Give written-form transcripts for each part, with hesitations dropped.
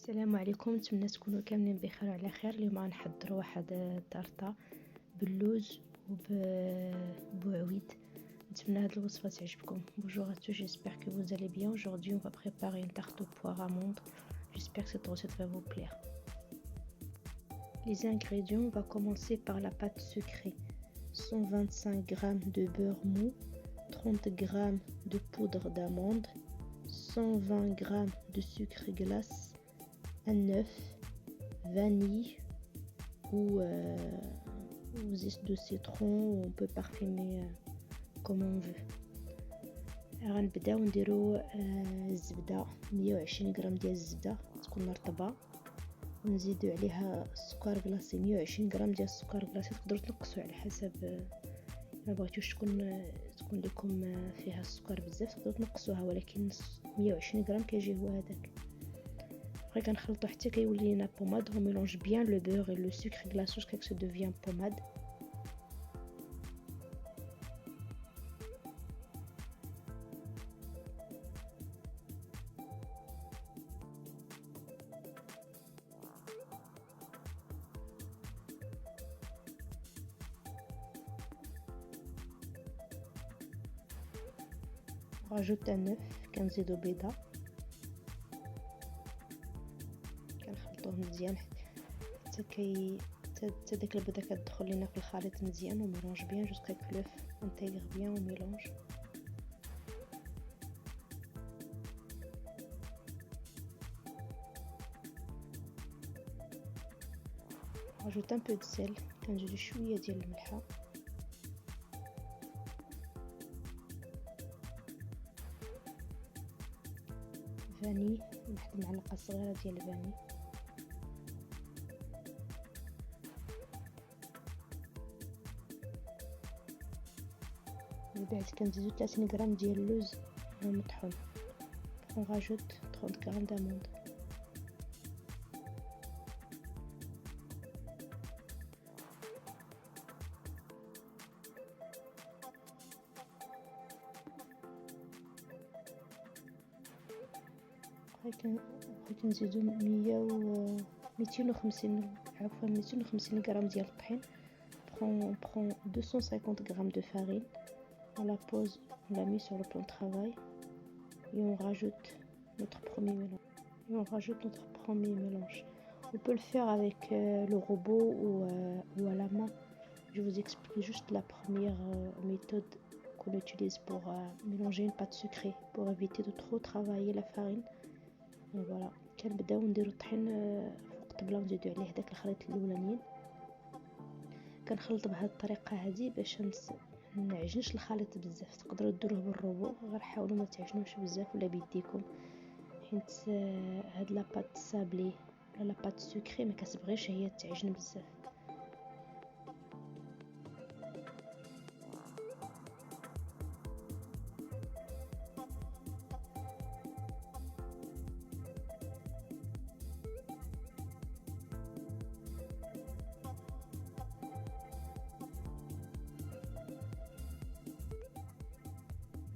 السلام عليكم، نتمنى تكونوا كاملين بخير وعلى خير. اليوم غنحضر واحد الطرطه باللوز وبوعويد. نتمنى هاد الوصفه تعجبكم. Bonjour à tous, j'espère que vous allez bien. Aujourd'hui on va préparer une tarte aux poires amandes. J'espère que cette recette va vous plaire. Les ingrédients, on va commencer par la pâte sucrée. 125 g de beurre mou, 30 g de poudre d'amande, 120 g de sucre glace, un œuf, vanille ou zeste de citron. On peut parfumer comme on veut. غنبداو نديرو الزبده 120 غرام ديال الزبده تكون رطبه، ونزيدو عليها السكر كلاصي 120 غرام ديال السكر كلاصي. تقدروا تنقصوا على حسب ما بغيتوش تكون لكم فيها السكر بزاف، تقدروا تنقصوها، ولكن 120 غرام كيجي هو هذاك. Après كنخلطو حتى كيولي لينا بوماد. On mélange bien le beurre et le sucre glace jusqu'à ce que ça devienne pommade. On rajoute un œuf كنزيدو بيضه، كنخلطوه مزيان حتى داك البيضه كتدخل لينا في الخليط مزيان. On mélange bien jusqu'à que l'œuf intègre bien. On mélange. On rajoute un peu de sel، كنزيدو شويه ديال الملحه، فاني، واحد المعلقه صغيره ديال الفاني، من بعد كنزيدو 30 غرام ديال اللوز مطحون. On rajoute 30 غرام d'amande. كنزيدو 250 غرام ديال الطحين. On prend 250 grammes de farine, on la pose, on la met sur le plan de travail et on rajoute notre premier mélange. On peut le faire avec le robot ou à la main. Je vous explique juste la première méthode qu'on utilise pour mélanger une pâte sucrée, pour éviter de trop travailler la farine. Donc voilà. كنبداو نديرو الطحين فوق الطبله ونزيدو عليه داك الخليط الاولانيين. كنخلط بهذه الطريقه هذه باش نعجنش الخليط بزاف. تقدروا ديروه بالروبو، غير حاولوا ما تعجنوش بزاف ولا بيديكم، حيت هاد لاباط سابلي ولا لاباط سكري ما كتبغيش هي تعجن بزاف.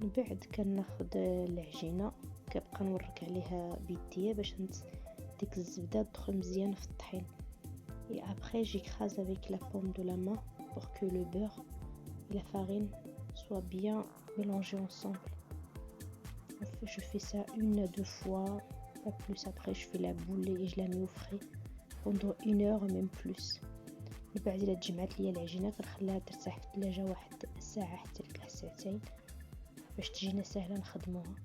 من بعد كناخد العجينه، كنبقى نورك عليها بيديا باش ديك الزبده تدخل مزيان في الطحين. et après j'écrase avec la paume de la main pour que le beurre et la farine soient bien mélangés ensemble. Je fais ça une à deux fois, pas plus. Après je fais la boule et je la mets au frais pendant 1 heure ou même plus. من بعد الا تجمعت ليا العجينه كنخليها ترتاح في الثلاجه واحد ساعه حتى لكاع ساعتين باش تجينا سهله نخدموها.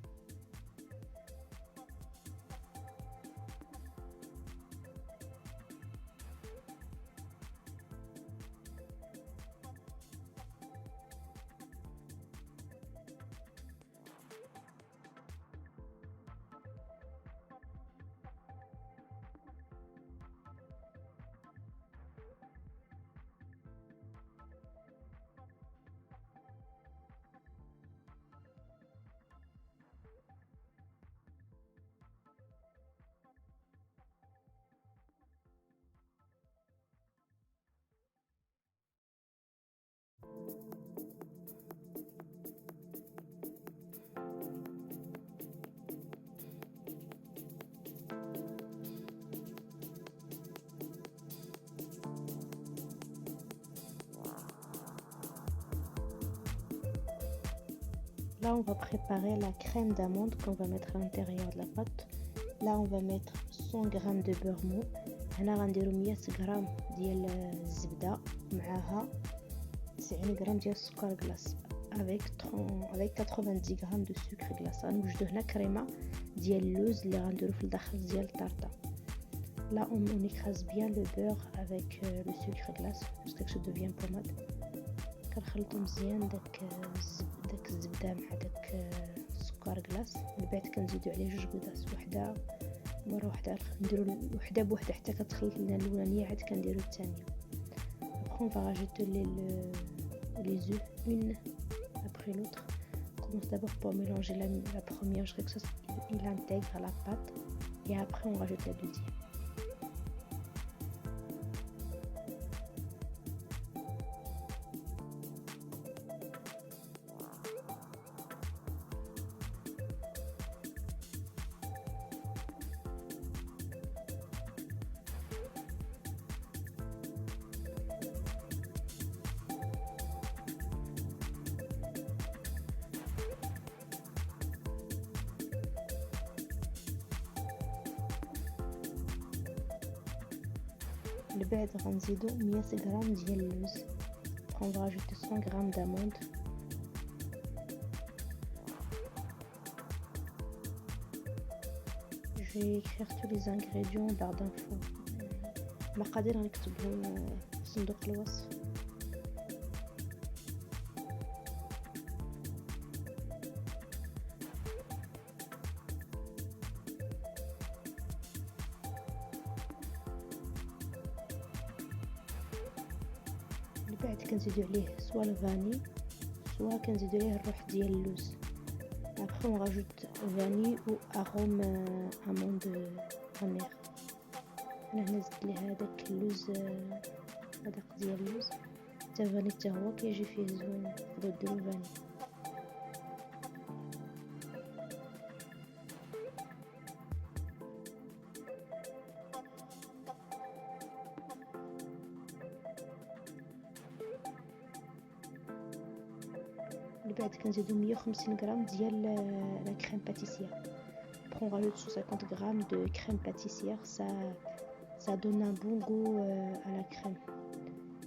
Là, on va préparer la crème d'amande qu'on va mettre à l'intérieur de la pâte. Là, on va mettre 100 g de beurre mou. هنا غنديرو 100 غرام ديال الزبدة معاها 90 غرام ديال السكر كلاص avec 90 غرام de sucre glace. غنوجدو هنا كريمه ديال اللوز اللي غنديرو في الداخل ديال الطارطه. Là on écrase bien le beurre avec le sucre glace jusqu'à ce que ça devienne pommade. كنخلطو مزيان داك الزبده مع داك السكر كلاص. من بعد كنزيدو عليه 2 بيضات، وحده مره واحده نديرو وحده بوحده حتى كتخلط لنا الاولانيه عاد كنديرو الثانيه. Après on va rajouter les œufs une après l'autre. On commence d'abord par mélanger la première jusqu'à ce qu'il intègre la pâte et après on rajoute la deuxième. بعد غنزيدو 100 غرام ديال اللوز. On va rajouter 100 g d'amandes. Je vais écrire tous les ingrédients en barre d'infos. المقادير غنكتبهم في صندوق الوصف. بعد كنزيدو عليه سوا الفاني سوا كنزيدو عليه الروح ديال اللوز. après on rajoute vanille ou arôme amande غامير. هنا زدت ليه هذاك اللوز هذاك ديال اللوز حتى فاني حتى هو كيجي فيه زوين. تقدروا ديروا فاني. بعد كنزيدو 150 غرام ديال لا كريم باتيسير. Après on rajoute 150 grammes de crème pâtissière. Ça donne un bon goût à la crème.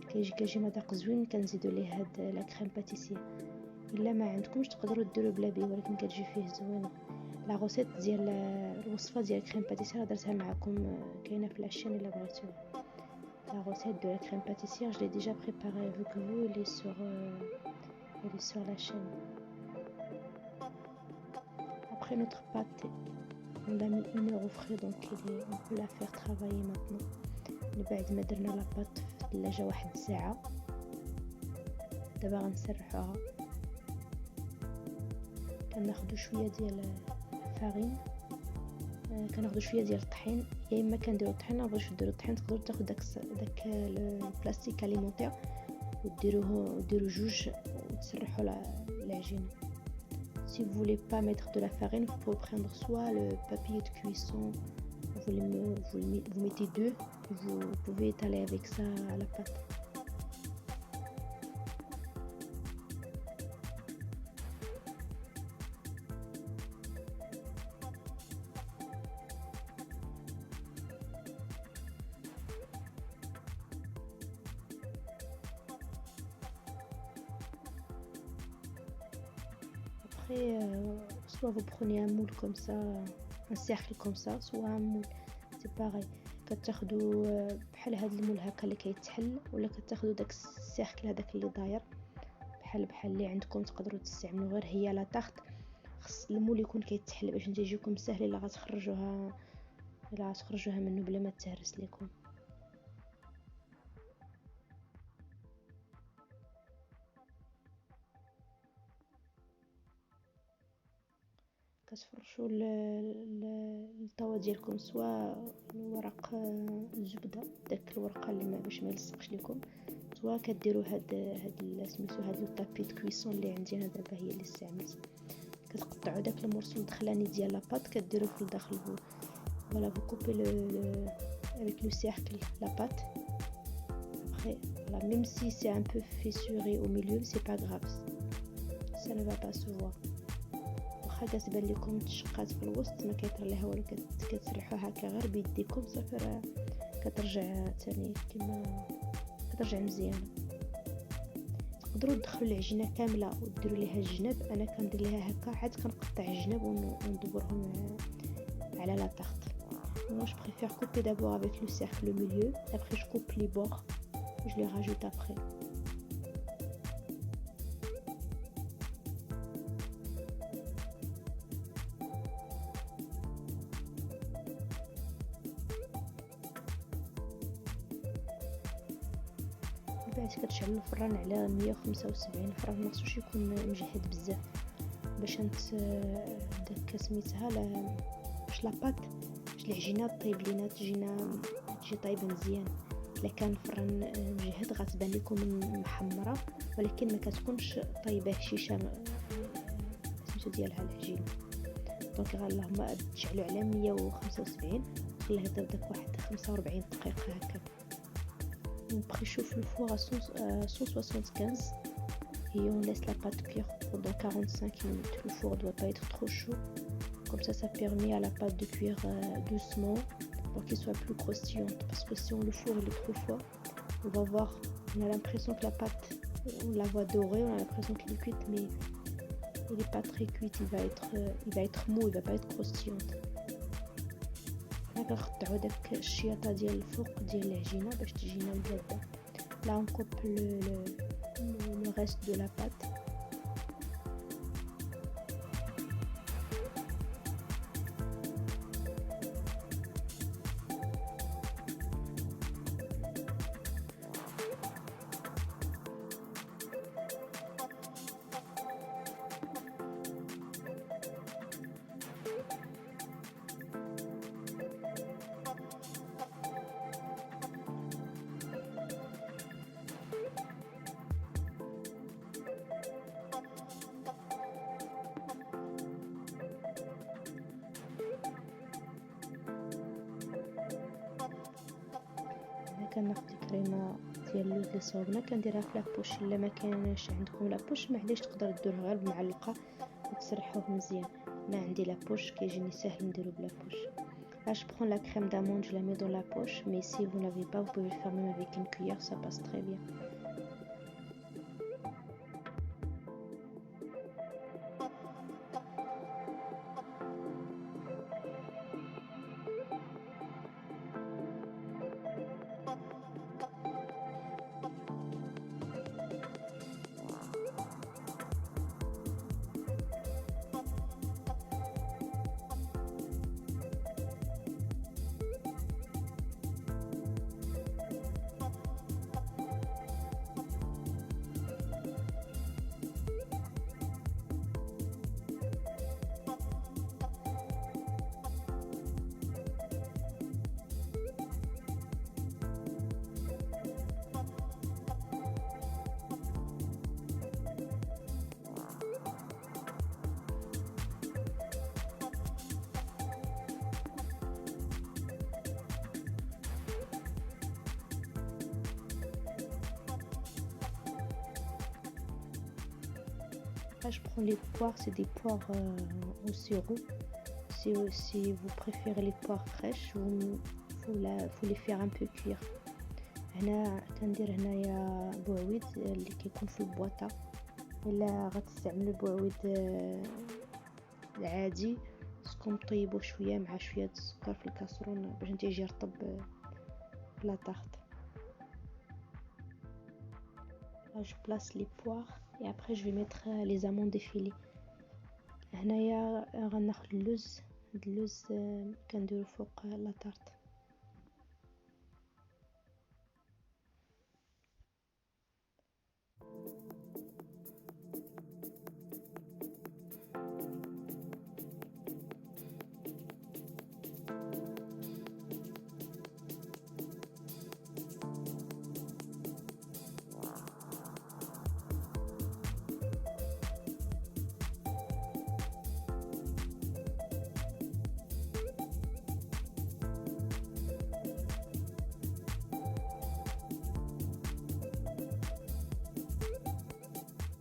كيجي مذاق زوين. كنزيدو ليه هاد لا كريم باتيسير. الا ما عندكمش تقدروا ديروا بلا بيه ولكن كتجي فيه زوينه. لا غوسيت ديال الوصفه ديال كريم باتيسير درتها معكم كاينه في لاشين الا بغيتوها. La recette de la crème pâtissière, je l'ai déjà préparée avec vous, elle est sur la chaîne. Après notre pâte, on l'a mis 1 heure au frais, donc on peut la faire travailler maintenant. بعد ما درنا لا بات في الثلاجه واحد الساعه دابا غنسرحوها. كناخذوا شويه ديال الفارين، كناخذوا شويه ديال الطحين، يا اما كنديروا الطحين ما بغيتوش ديروا الطحين تقدروا تاخذوا داك البلاستيك اليمونتير وديروا جوج وتسرحوا العجينه. Si vous voulez pas mettre de la farine, vous pouvez prendre soit le papier de cuisson, vous mettez 2, vous pouvez étaler avec ça à la pâte. Après, soit vous prenez un moule comme ça, un cercle comme ça, soit un moule, c'est pareil. كتاخدوا بحال هذا المول هكا اللي كيتحل، ولا كتاخدوا داك السيركل هذاك اللي داير بحال اللي عندكم تقدروا تستعملوا. غير هي لا طاخت خص المول يكون كيتحل باش تجيكم سهل الا غتخرجوها منه بلا ما تهرس لكم. كتفرشوا الطاوه ديالكم سواء ورق الزبده داك الورقه اللي باش ما يلصقش لكم، سواء كديروا هاد سميتو هاد الطابي د كويسون اللي عندي انا دابا هي اللي استعملت. كتقطعوا داك المورسو الدخلاني ديال لاباط كديروه في الداخل فوالا vous coupez avec le cercle la pâte. Après voilà, même si c'est un peu fissuré au milieu, c'est pas grave, ça ne va pas se voir. واخا كتبان لكم تشقات في الوسط ما كيطرى لها والو، كتسرحوها هكا غير بيديكم صافي راه كترجع ثاني كما كترجع مزيانه. تقدروا تدخلوا العجينه كامله وديروا ليها الجناب، انا كندير ليها هكا عاد كنقطع الجناب وندبرهم على لا طارت. Moi je préfère couper d'abord avec le cercle le milieu, après je coupe les bords, je les rajoute après. بعد كتشعل الفران على 175. الفران ما خصوش يكون مجهد بزاف باش داك سميتها باش لاباط باش العجينه طيب لينا تجي طايبه مزيان. الا كان الفران مجهد غتبان لكم محمره ولكن ما كتكونش طايبه هشيشه سميتو ديالها العجينه. دونك اللهم تشعلوا على 175 خليها داك واحد 45 دقيقه هكا. On préchauffe le four à 175 et on laisse la pâte cuire pendant 45 minutes. Le four ne doit pas être trop chaud, comme ça permet à la pâte de cuire doucement pour qu'elle soit plus croustillante. Parce que si le four est trop fort, on a l'impression que la pâte, on la voit dorée, on a l'impression qu'elle est cuite, mais il n'est pas très cuite, il va être mou, il va pas être croustillante. كنقطعوا داك الشياطه ديال الفوق ديال العجينه باش تجينا مجاده. لا اون كوب لو ريست دو لا بات. كناخد الكريمه ديال اللوز اللي صوبنا كنديرها في لابوش. الا ما كانش عندكم لابوش معليش تقدروا ديروها غير بمعلقه وتسرحوه مزيان. انا عندي لابوش كيجيني ساهل نديرو بلابوش. Là je prends la crème d'amande, je la mets dans la poche, mais si vous n'avez pas, vous pouvez le faire même avec une cuillère, ça passe très bien. Là, je prends les poires, c'est des poires au sirop. Si vous préférez les poires fraîches, faut les faire un peu cuire. هنا كندير هنايا بوعويد اللي كيكون في البواطه. الا غتستعملوا البوعويد العادي خصكم طيبوه شويه مع شويه السكر في الكاسرون باش يجي يرطب في لا طارت. Là, je place les poires et après je vais mettre les amandes effilées. هنايا غناخد اللوز كنديرو فوق لا طارت.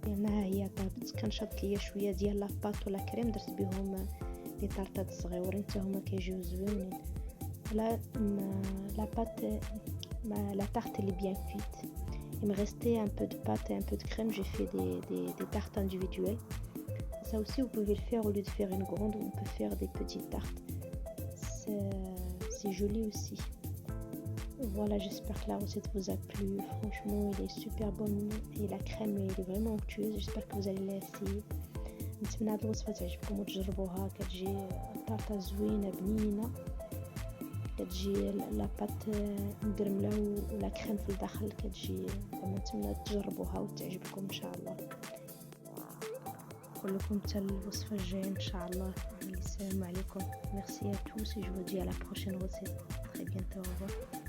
لانها هي طابت كنشط ليا شويه ديال لاباط ولا كريم درت بهم لي طارطات صغيورين حتى هما كيجيو زوينين. لا la pâte la tarte elle est bien cuite. Il me restait un peu de pâte et un peu de crème, j'ai fait des tartes individuelles. Ça aussi vous pouvez le faire, au lieu de faire une grande on peut faire des petites tartes, c'est joli aussi. Voilà, j'espère que la recette vous a plu. Franchement il est super bon et la crème elle est vraiment onctueuse. J'espère que vous allez l'essayer. نتمنى هاد الوصفه تعجبكم وتجربوها. كتجي طارطه زوينه بنينه، كتجي لاباط مقرمله ولا كريم في الداخل، كتجي نتمنى تجربوها وتعجبكم ان شاء الله. نقول لكم حتى الوصفه الجايه ان شاء الله. السلام عليكم. Merci à tous et je vous dis à la prochaine recette. Très bientôt. Au revoir.